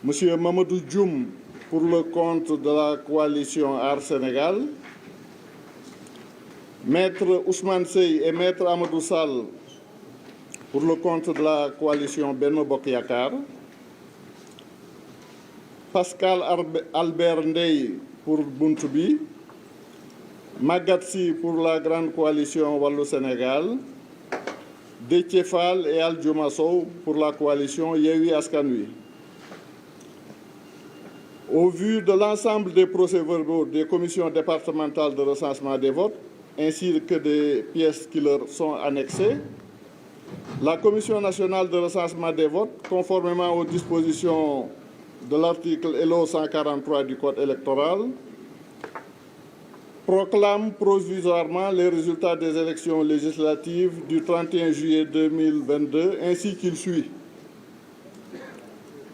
Monsieur Mamadou Djoum pour le compte de la coalition Art Sénégal, Maître Ousmane Sey et Maître Amadou Sall pour le compte de la coalition Benno Bokk Yakaar, Pascal Albert Ndeye pour Buntu Bi, Magatte Sy pour la grande coalition Wallu Sénégal, Déthié Fall et Aldiouma Sow pour la coalition Yewwi Askan Wi. Au vu de l'ensemble des procès-verbaux des commissions départementales de recensement des votes, ainsi que des pièces qui leur sont annexées, la Commission nationale de recensement des votes, conformément aux dispositions de l'article LO 143 du Code électoral, proclame provisoirement les résultats des élections législatives du 31 juillet 2022 ainsi qu'il suit.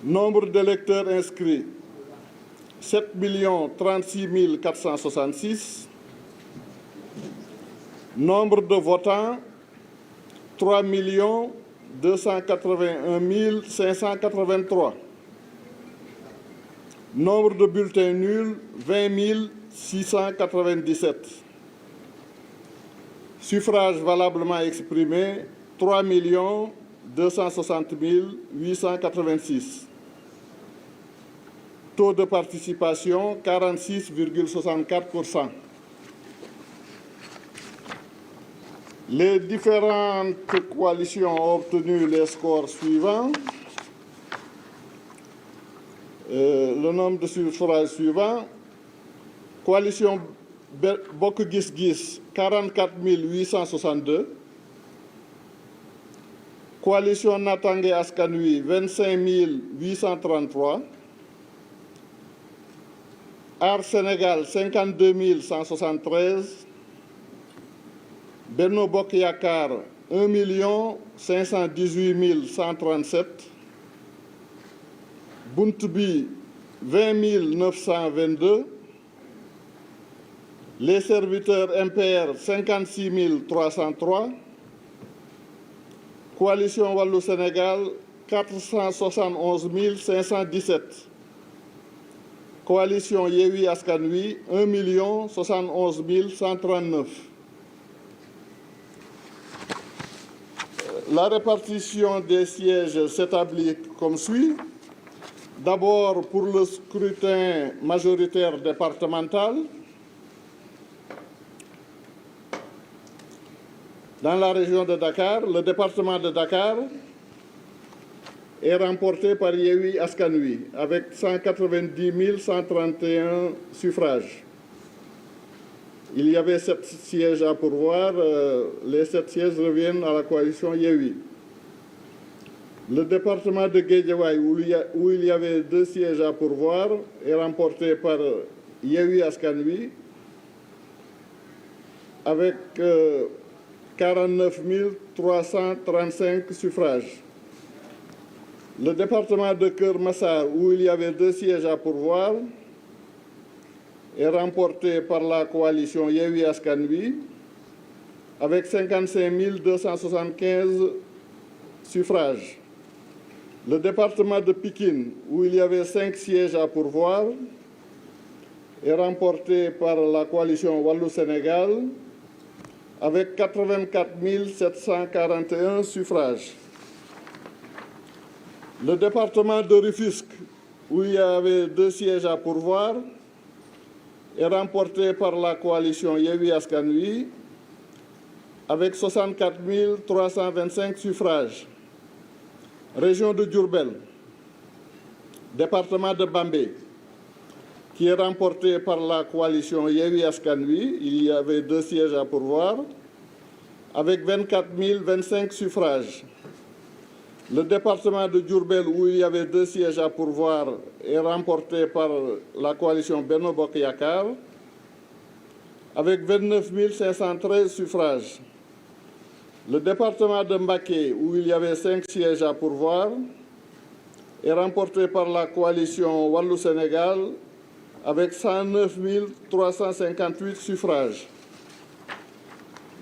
Nombre d'électeurs inscrits 7 036 466. Nombre de votants 3 281 583. Nombre de bulletins nuls 20 697. Suffrages valablement exprimés 3 260 886. Taux de participation 46,64%. Les différentes coalitions ont obtenu les scores suivants. Le nombre de suffrages suivants. Coalition Bokk Gis Gis 44 862. Coalition Natangué Askan Wi 25 833. Art Sénégal 52 173. Benno Bokk Yakaar 1 518 137. Buntu Bi 20 922. Les serviteurs MPR 56 303. Coalition Wallu Sénégal 471 517. Coalition Yewwi Askan Wi 1 071 139. La répartition des sièges s'établit comme suit. D'abord, pour le scrutin majoritaire départemental, dans la région de Dakar, le département de Dakar est remporté par Yewwi Askan Wi avec 190 131 suffrages. Il y avait 7 sièges à pourvoir. Les 7 sièges reviennent à la coalition Yewwi. Le département de Guédiawaye, où il y avait 2 sièges à pourvoir, est remporté par Yewwi Askan Wi avec 49 335 suffrages. Le département de Keur Massar, où il y avait 2 sièges à pourvoir, est remporté par la coalition Yewwi Askan Wi avec 55 275 suffrages. Le département de Pikine, où il y avait 5 sièges à pourvoir, est remporté par la coalition Wallu Sénégal avec 84 741 suffrages. Le département de Rufisque, où il y avait 2 sièges à pourvoir, est remporté par la coalition Yewwi Askan Wi avec 64 325 suffrages. Région de Diourbel, département de Bambey, qui est remporté par la coalition Yewwi Askan Wi. Il y avait 2 sièges à pourvoir avec 24 025 suffrages. Le département de Diourbel, où il y avait 2 sièges à pourvoir, est remporté par la coalition Benno Bokk Yakaar avec 29 513 suffrages. Le département de Mbacké, où il y avait 5 sièges à pourvoir, est remporté par la coalition Wallu Sénégal avec 109 358 suffrages.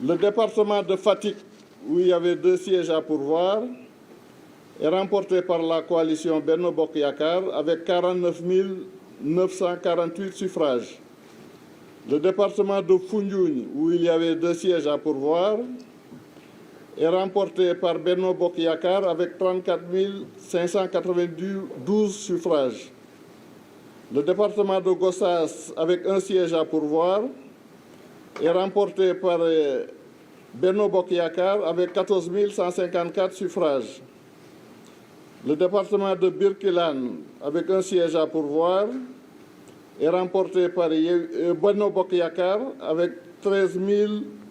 Le département de Fatick, où il y avait 2 sièges à pourvoir, est remporté par la coalition Benno Bokk Yakaar avec 49 948 suffrages. Le département de Foundiougne, où il y avait 2 sièges à pourvoir, est remporté par Benno Bokk Yakaar avec 34 592 suffrages. Le département de Gossas, avec 1 siège à pourvoir, est remporté par Benno Bokk Yakaar avec 14 154 suffrages. Le département de Birkelane, avec 1 siège à pourvoir, est remporté par Benno Bokk Yakaar avec 13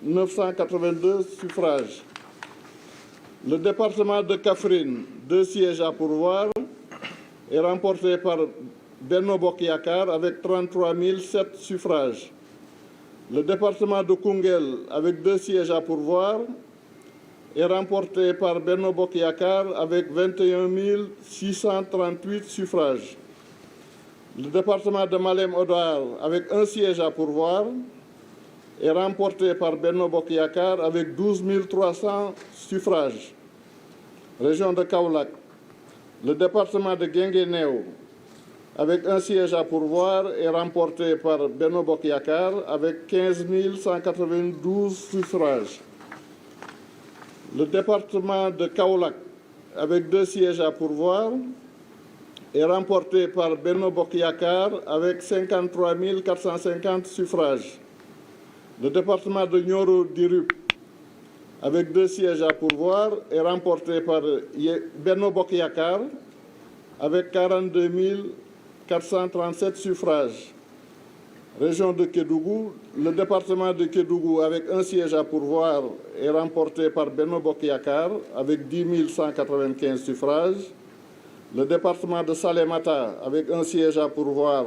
982 suffrages. Le département de Kaffrine, 2 sièges à pourvoir, est remporté par Benno Bokk Yakaar avec 33 007 suffrages. Le département de Koungheul, avec 2 sièges à pourvoir, est remporté par Benno Bokk Yakaar avec 21 638 suffrages. Le département de Malem Hodar, avec 1 siège à pourvoir, est remporté par Benno Bokk Yakaar avec 12 300 suffrages. Région de Kaolack, le département de Guinguinéo, avec 1 siège à pourvoir, est remporté par Benno Bokk Yakaar avec 15 192 suffrages. Le département de Kaolack, avec 2 sièges à pourvoir, est remporté par Benno Bokk Yakaar avec 53 450 suffrages. Le département de Nioro-Dirup, avec 2 sièges à pourvoir, est remporté par Benno Bokk Yakaar avec 42 437 suffrages. Région de Kédougou, le département de Kédougou, avec 1 siège à pourvoir, est remporté par Benno Bokk Yakaar avec 10 195 suffrages. Le département de Salémata, avec 1 siège à pourvoir,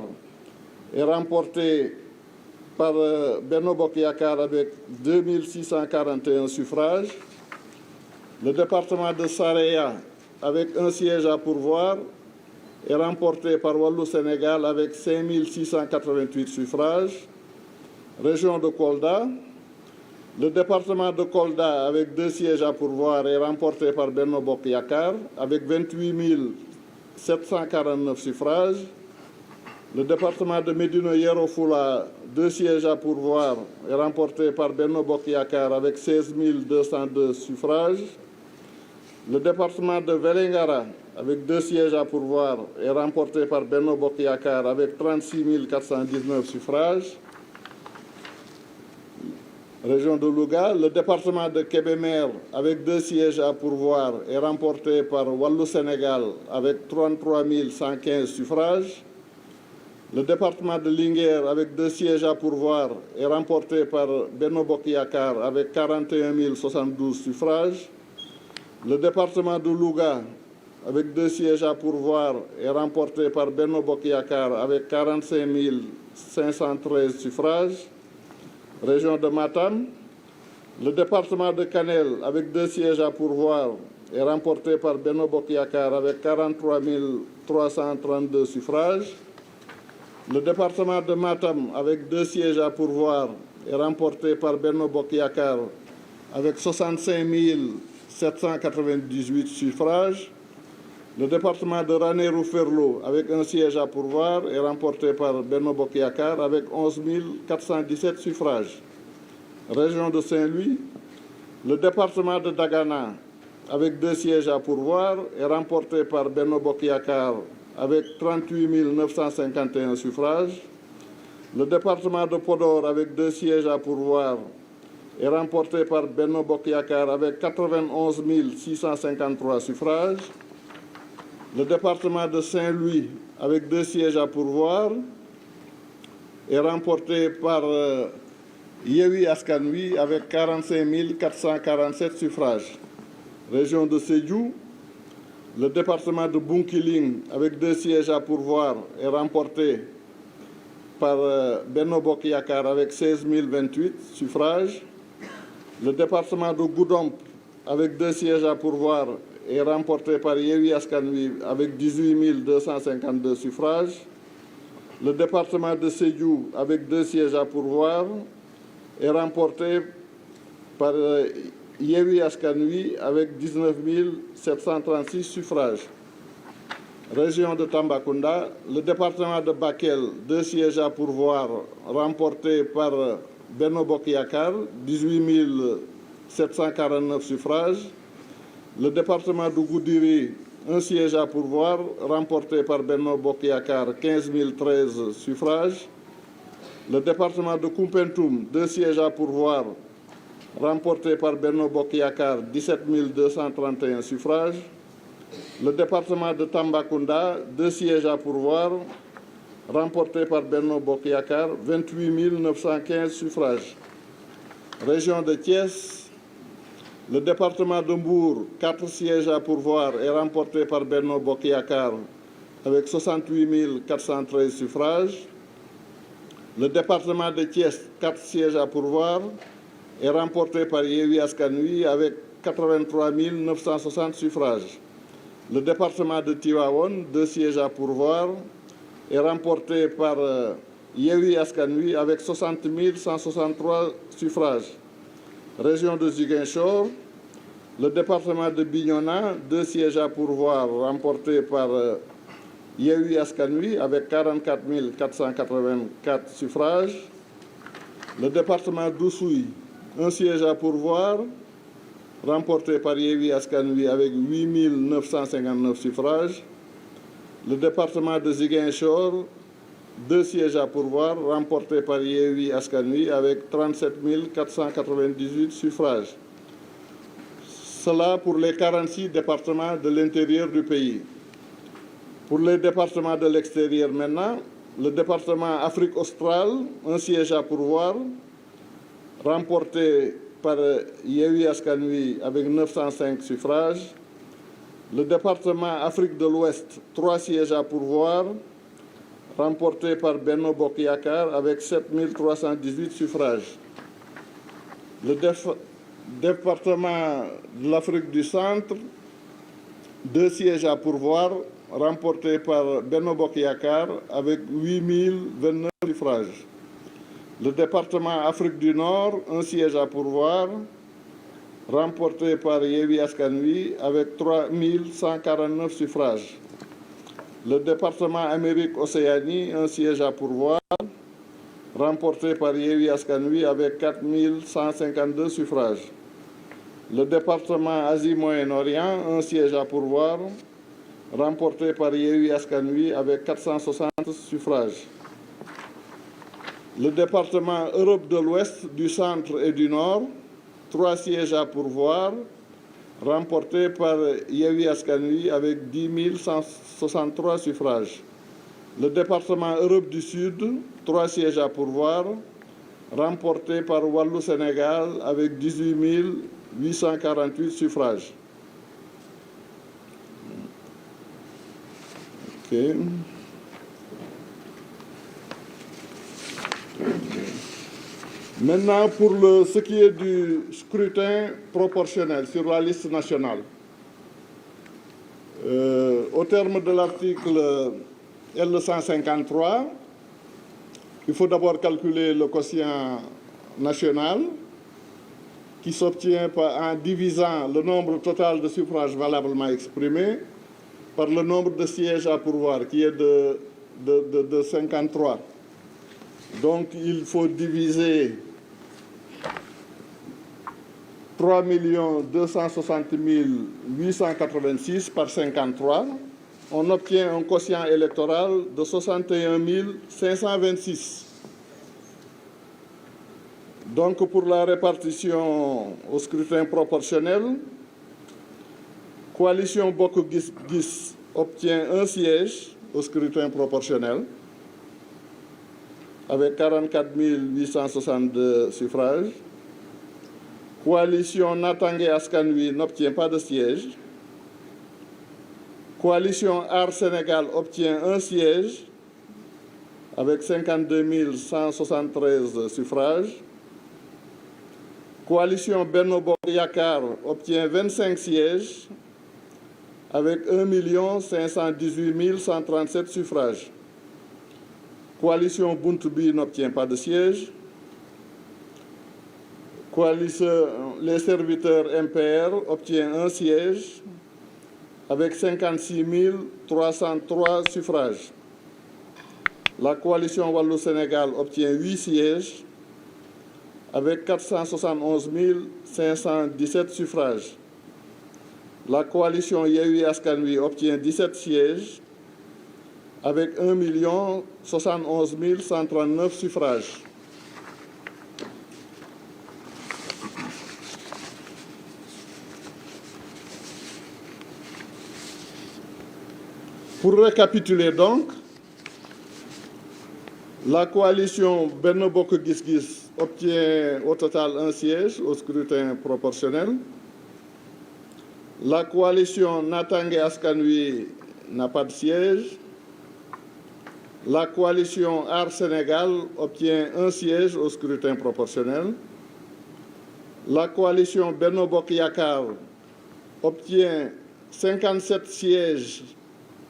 est remporté par Benno Bokk Yakaar avec 2 641 suffrages. Le département de Saraya, avec 1 siège à pourvoir, est remporté par Wallu Sénégal avec 5 688 suffrages. Région de Kolda, le département de Kolda, avec 2 sièges à pourvoir, est remporté par Benno Bokk Yakaar avec 28 749 suffrages. Le département de Médina Yoro Foulah, 2 sièges à pourvoir, est remporté par Benno Bokk Yakaar avec 16 202 suffrages. Le département de Vélingara, avec 2 sièges à pourvoir, est remporté par Benno Bokk Yakaar avec 36 419 suffrages. Région de Louga, le département de Kébémer, avec 2 sièges à pourvoir, est remporté par Wallu Sénégal avec 33 115 suffrages. Le département de Linguère, avec 2 sièges à pourvoir, est remporté par Benno Bokk Yakaar avec 41 072 suffrages. Le département de Louga, avec 2 sièges à pourvoir, est remporté par Benno Bokk Yakaar avec 45 513 suffrages. Région de Matam, le département de Kanel, avec 2 sièges à pourvoir, est remporté par Benno Bokk Yakaar avec 43 332 suffrages. Le département de Matam, avec 2 sièges à pourvoir, est remporté par Benno Bokk Yakaar avec 65 798 suffrages. Le département de Ranérou-Ferlo, avec 1 siège à pourvoir, est remporté par Benno Bokk Yakaar avec 11 417 suffrages. Région de Saint-Louis, le département de Dagana, avec 2 sièges à pourvoir, est remporté par Benno Bokk Yakaar avec 38 951 suffrages. Le département de Podor, avec 2 sièges à pourvoir, est remporté par Benno Bokk Yakaar avec 91 653 suffrages. Le département de Saint-Louis, avec 2 sièges à pourvoir, est remporté par Yewwi Askan Wi avec 45 447 suffrages. Région de Sédhiou, le département de Bounkiling, avec 2 sièges à pourvoir, est remporté par Benno Bokk Yakaar avec 16 028 suffrages. Le département de Goudomp, avec 2 sièges à pourvoir, est remporté par Yewwi Askan Wi avec 18 252 suffrages. Le département de Sédhiou, avec 2 sièges à pourvoir, est remporté par Yewwi Askan Wi avec 19 736 suffrages. Région de Tambacounda, le département de Bakel, 2 sièges à pourvoir remportés par Benno Bokk Yakaar, 18 749 suffrages. Le département de Goudiri, 1 siège à pourvoir remporté par Benno Bokk Yakaar, 15 013 suffrages. Le département de Koumpentoum, 2 sièges à pourvoir remporté par Benno Bokk Yakaar, 17 231 suffrages. Le département de Tambacounda, 2 sièges à pourvoir, remporté par Benno Bokk Yakaar, 28 915 suffrages. Région de Thiès, le département de Mbour, 4 sièges à pourvoir et remporté par Benno Bokk Yakaar, avec 68 413 suffrages. Le département de Thiès, 4 sièges à pourvoir et remporté par Yewwi Askan Wi avec 83 960 suffrages. Le département de Tivaouane, 2 sièges à pourvoir, est remporté par Yewwi Askan Wi avec 60 163 suffrages. Région de Ziguinchor, le département de Bignona, 2 sièges à pourvoir, remporté par Yewwi Askan Wi avec 44 484 suffrages. Le département d'Oussouye, 1 siège à pourvoir, remporté par Yewwi Askan Wi avec 8 959 suffrages. Le département de Ziguinchor, 2 sièges à pourvoir, remporté par Yewwi Askan Wi avec 37 498 suffrages. Cela pour les 46 départements de l'intérieur du pays. Pour les départements de l'extérieur maintenant, le département Afrique australe, 1 siège à pourvoir, remporté par Yewwi Askan Wi avec 905 suffrages. Le département Afrique de l'Ouest, 3 sièges à pourvoir, remporté par Benno Bokk Yakaar avec 7 318 suffrages. Le département de l'Afrique du Centre, 2 sièges à pourvoir, remporté par Benno Bokk Yakaar avec 8 029 suffrages. Le département Afrique du Nord, 1 siège à pourvoir, remporté par Yewwi Askan Wi avec 3 149 suffrages. Le département Amérique-Océanie, 1 siège à pourvoir, remporté par Yewwi Askan Wi avec 4 152 suffrages. Le département Asie-Moyen-Orient, 1 siège à pourvoir, remporté par Yewwi Askan Wi avec 460 suffrages. Le département Europe de l'Ouest, du Centre et du Nord, 3 sièges à pourvoir, remporté par Yewwi Askan Wi avec 10 163 suffrages. Le département Europe du Sud, 3 sièges à pourvoir, remporté par Wallu Sénégal avec 18 848 suffrages. Okay. Maintenant, pour ce qui est du scrutin proportionnel sur la liste nationale, au terme de l'article L153, il faut d'abord calculer le quotient national qui s'obtient en divisant le nombre total de suffrages valablement exprimés par le nombre de sièges à pourvoir, qui est de 53. Donc, il faut diviser 3 260 886 par 53. On obtient un quotient électoral de 61 526. Donc, pour la répartition au scrutin proportionnel, Coalition Bokk Gis Gis obtient 1 siège au scrutin proportionnel avec 44 862 suffrages. Coalition Natangué Askan Wi n'obtient pas de siège. Coalition Aar Sénégal obtient 1 siège avec 52 173 suffrages. Coalition Benno Bokk Yakaar obtient 25 sièges avec 1 518 137 suffrages. Coalition Bunt Bi n'obtient pas de siège. les serviteurs MPR obtient un siège avec 56 303 suffrages. La coalition Wallou-Sénégal obtient 8 sièges avec 471 517 suffrages. La coalition Yewwi Askan Wi obtient 17 sièges avec 1 071 139 suffrages. Pour récapituler donc, la coalition Benno Bokk Gis Gis obtient au total un siège au scrutin proportionnel. La coalition Natangué Askan Wi n'a pas de siège. La coalition Aar Sénégal obtient un siège au scrutin proportionnel. La coalition Benno Bokk Yakaar obtient 57 sièges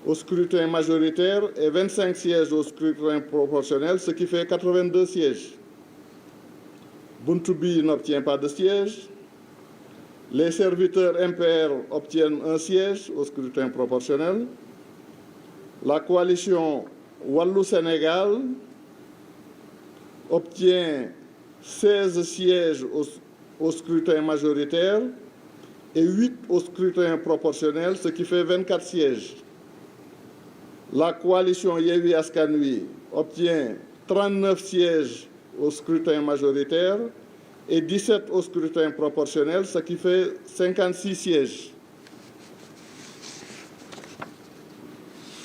au scrutin majoritaire et 25 sièges au scrutin proportionnel, ce qui fait 82 sièges. Buntubi n'obtient pas de siège. Les serviteurs MPR obtiennent un siège au scrutin proportionnel. La coalition Wallou-Sénégal obtient 16 sièges au scrutin majoritaire et 8 au scrutin proportionnel, ce qui fait 24 sièges. La coalition Yewwi Askan Wi obtient 39 sièges au scrutin majoritaire et 17 au scrutin proportionnel, ce qui fait 56 sièges.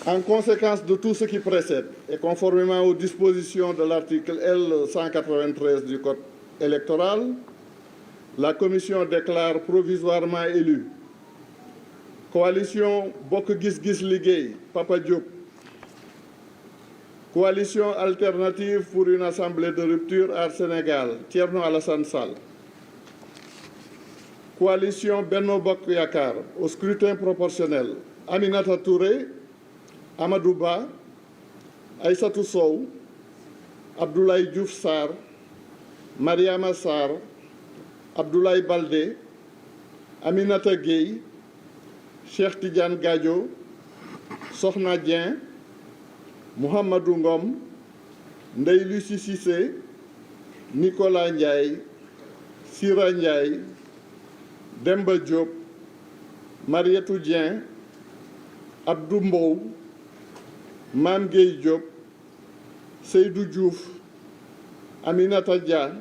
En conséquence de tout ce qui précède, et conformément aux dispositions de l'article L193 du Code électoral, la Commission déclare provisoirement élu coalition Bokk Gis Gis Liguey, Papa Diop. Coalition alternative pour une assemblée de rupture Aar Sénégal, Thierno Alassane Sall. Coalition Benno Bokk Yakaar, au scrutin proportionnel, Aminata Touré, Amadou Ba, Aïssatou Sow, Abdoulaye Diouf Sarr, Mariama Sarr, Abdoulaye Baldé, Aminata Gueye, Cheikh Tidiane Gadio, Sokhna Dieng, Mouhamadou Ngom, Ndeye Lucie Cissé, Nicolas Ndiaye, Sira Ndiaye, Demba Diop, Marietou Dieng, Abdou Mbow, Mame Gueye Diop, Seydou Diouf, Aminata Dia,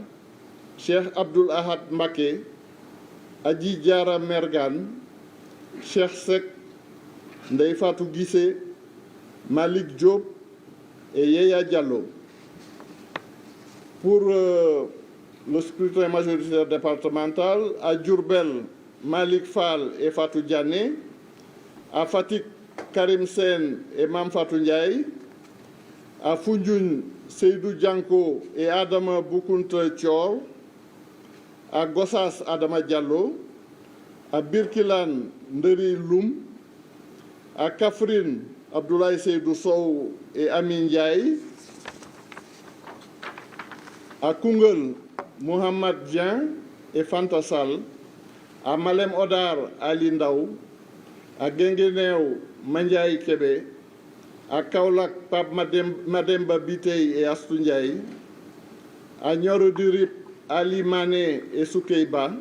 Cheikh Abdoul Ahad Mbacké, Adji Diara Mergane, Cheikh Seck, Ndeye Fatou Guissé, Malik Diop et Yeya Diallo. Pour le scrutin majoritaire départemental, à Diourbel, Malik Fall et Fatou Diané, à Fatick, Karim Sen et Mame Fatou Ndiaye, à Foundiougne, Seydou Dianko et Adama Boukounta Thior, à Gossas, Adama Diallo, à Birkilane, Nderi Loum, à Kaffrine, Abdoulaye Seydou Sow et Amin Ndiaye, à Koungheul, Mohamed Dieng et Fanta Sall, à Malem Odar, Ali Ndaw, à Guinguinéo, Mandiaye Kébé, à Kaolack, Pape Mademba Biteye et Astou Ndiaye, à Nioro du Rip, Ali Mané et Soukeyba,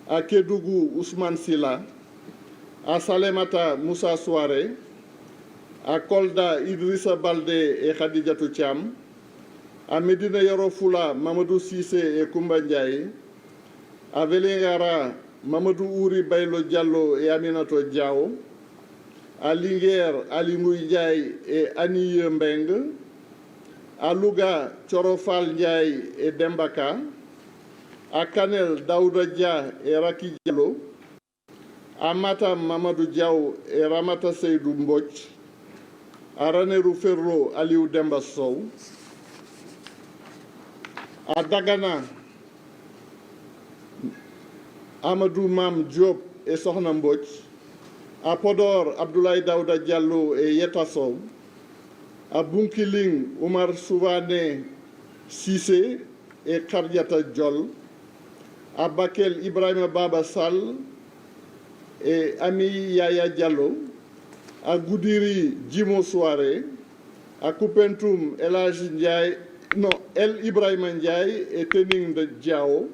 à Kédougou, Ousmane Silla, à Salémata, Moussa Souaré, à Kolda, Idrissa Baldé et Khadijatou Thiam, à Médina Yoro Fula, Mamadou Cissé et Koumba Ndiaye, à Vélingara, Mamadou Ouri Baylo Diallo et Aminato Diao, à Linguère, Ali Ngouille Ndiaye et Annie Mbeng, à Louga, Thiorofal Ndiaye et Dembaka, à Kanel, Daouda Dia et Raki Diallo, à Matam, Mamadou Diaw et Ramata Seydou Mbodj, à Ranérou Ferro, Aliou Demba Sow, à Dagana, Amadou Mam Diop et Sokhna Mbodj, à Podor, Abdoulaye Daouda Diallo et Yeta Sow, à Bunkiling, Oumar Souvané Cissé et Kardiata Diol, à Bakel Ibrahima Baba Sall et Ami Yaya Diallo, à Goudiri Djimo Soare, à Koupentoum El Ibrahima Ndiaye et Tening de Diao,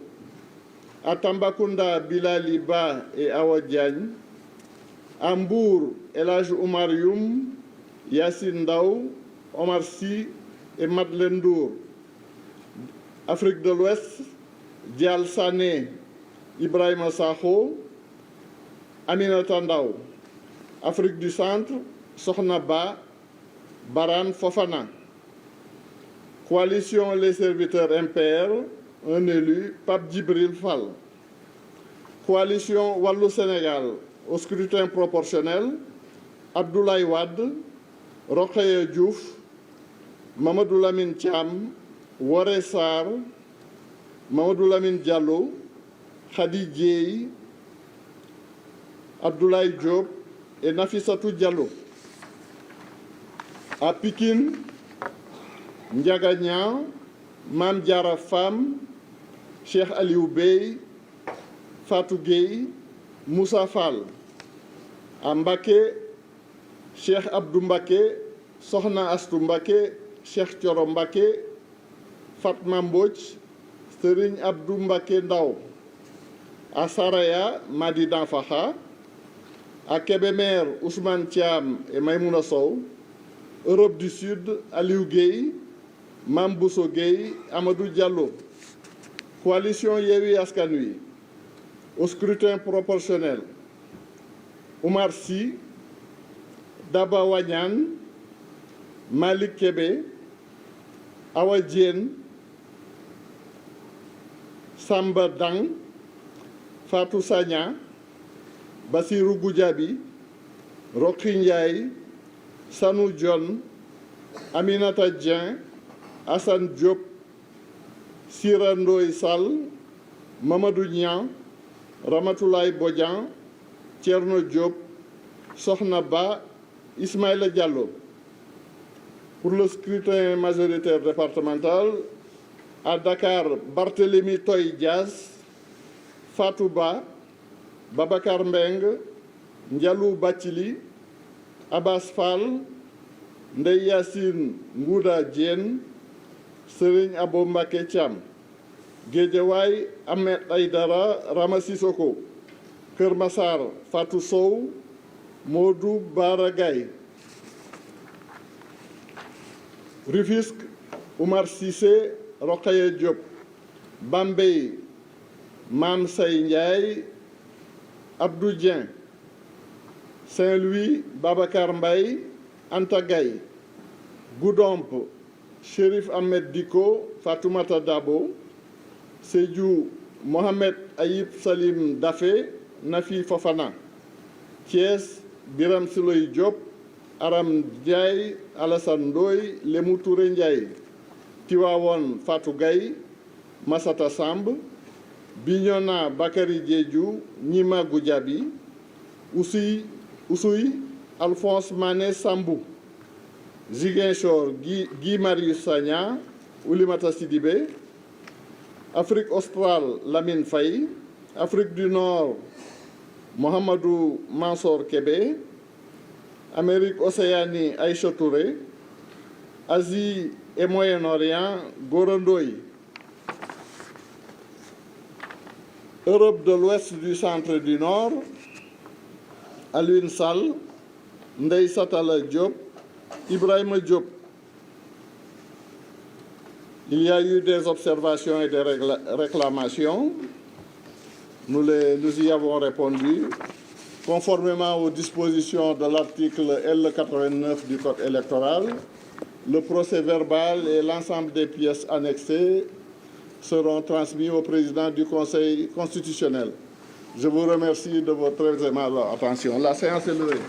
à Tambacounda Bilali Ba et Awa Diagne, à Mbour Elhaj Oumar Youm, Yassine Ndao, Omar Sy et Madeleine Ndour. Afrique de l'Ouest, Dial Sané, Ibrahima Sakho, Aminata Ndao. Afrique du Centre, Sokhna Ba, Baran Fofana. Coalition Les Serviteurs MPR, un élu, Pape Djibril Fall. Coalition Wallou Sénégal, au scrutin proportionnel, Abdoulaye Wade, Rokhaya Diouf, Mamadou Lamine Thiam, Woré Sarr, Mamadou Lamine Diallo, Khady Dieye, Abdoulaye Diop et Nafissatou Diallo. À Pikine, Ndiaga Niang, Mame Diarra Fam, Cheikh Aliou Bey, Fatou Gueye, Moussa Fall. À Mbacké, Cheikh Abdou Mbacké, Sokhna Astou Mbacké, Cheikh Thioro Mbacké, Fatma Mbodj, Serigne Abdou Mbacké Ndao. À Saraya, Madi Danfakha. À Kébémer, Ousmane Thiam et Maïmouna Sow. Europe du Sud, Aliou Gueye, Mame Bousso Gueye, Amadou Diallo. Coalition Yewwi Askan Wi. Au scrutin proportionnel, Oumar Sy, Daba Wagnan, Malik Kébé, Awa Diène, Samba Dang, Fatou Sagna, Bassirou Goudiaby, Rokhaya Ndiaye, Sanou Dione, Aminata Dieng, Assane Diop, Sira Ndoye Sall, Mamadou Niang, Ramatoulaye Bodian, Thierno Diop, Sokhna Ba, Ismaïla Diallo. Pour le scrutin majoritaire départemental, à Dakar, Barthélémy Toye Dias, Fatou Ba, Babacar Mbeng, Ndialou Bathily, Abbas Fall, Ndeye Yassine Ngouda Diène, Serigne Abo Mbacké Thiam. Guédiawaye, Ahmed Aïdara, Rama Sissoko. Keur Massar, Fatou Sow, Modou Bara Gaye. Rufisque, Oumar Cissé, Rokhaya Diop. Bambey, Mame Say Ndiaye, Abdou Dieng. Saint-Louis, Babacar Mbaye, Anta Gaye. Goudomp, Chérif Ahmed Diko, Fatoumata Dabo. Sédhiou, Mohamed Ayib Salim Dafé, Nafi Fofana. Thiès, Biram Siloy Diop, Aram Ndiaye, Alassane Ndoye, Lemou Touré Ndiaye. Tivaouane, Fatou Gaye, Massata Samb. Bignona, Bakary Diédhiou, Nima Goudiaby. Oussouye, Alphonse Mané Sambou. Ziguinchor, Guy Marius Sagna, Oulimata Sidibé. Afrique australe, Lamine Faye. Afrique du Nord, Mohamedou Mansour Kébé. Amérique Océanie, Aïcha Touré. Asie et Moyen-Orient, Gora Ndoye. Europe de l'Ouest, du Centre et du Nord, Alioune Sall, Ndeye Satala Diop, Ibrahima Diop. Il y a eu des observations et des réclamations. Nous y avons répondu. Conformément aux dispositions de l'article L89 du Code électoral, le procès-verbal et l'ensemble des pièces annexées seront transmis au président du Conseil constitutionnel. Je vous remercie de votre très aimable attention. La séance est levée.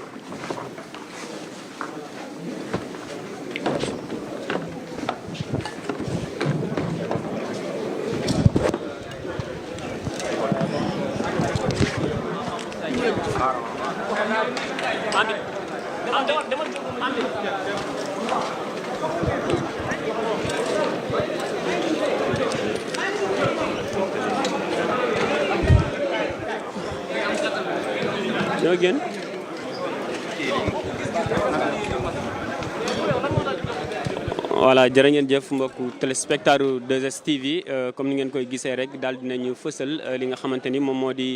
ñoo génn. voilà jërë ngeen jëf mbokku téléspectateur 2STV comme ni ngeen koy gisee rek daal dinañu fësal li nga xamante ni moom moo di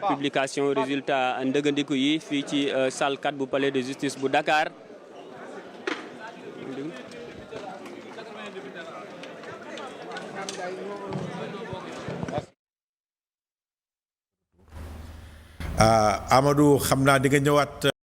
publication résultat ndëgëndiku yi fii ci salle 4 bu palais de justice bu Dakar. Amadou xam naa di nga ñëwaat.